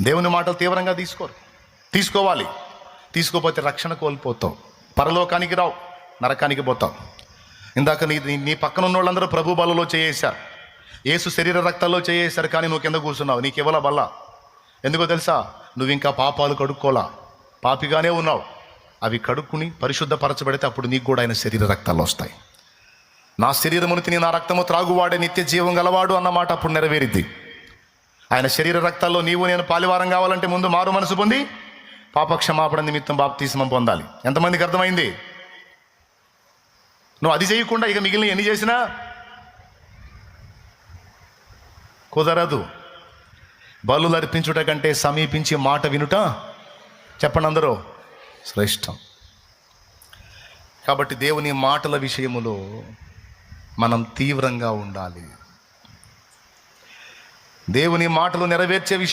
దేవుని మాటలు తీవ్రంగా తీసుకోవాలి. తీసుకోపోతే రక్షణ కోల్పోతావు, పరలోకానికి రావు, నరకానికి పోతావు. ఇందాక నీ పక్కన ఉన్న వాళ్ళందరూ ప్రభు బలలో చేయేశారు, యేసు శరీర రక్తాల్లో చేయేశారు, కానీ నువ్వు కింద కూర్చున్నావు. నీకు ఇవ్వాల బల్ల. ఎందుకో తెలుసా? నువ్వు ఇంకా పాపాలు కడుక్కోలా, పాపిగానే ఉన్నావు. అవి కడుక్కుని పరిశుద్ధపరచబడితే అప్పుడు నీకు కూడా ఆయన శరీర రక్తాలు వస్తాయి. నా శరీరమును తిని నా రక్తము త్రాగువాడే నిత్య జీవం గలవాడు అన్నమాట అప్పుడు నెరవేరిద్ది. ఆయన శరీర రక్తాల్లో నీవు నేను పాలివారం కావాలంటే ముందు మారు మనసు పొంది పాపక్షమాపణ నిమిత్తం బాప్తిస్మం పొందాలి. ఎంతమందికి అర్థమైంది? నువ్వు అది చేయకుండా ఇక మిగిలిన ఎన్ని చేసినా కుదరదు. బలులు అర్పించుట కంటే సమీపించి మాట వినుట, చెప్పండి అందరూ, శ్రేష్టం. కాబట్టి దేవుని మాటల విషయములో మనం తీవ్రంగా ఉండాలి. దేవుని మాటలు నెరవేర్చే విషయం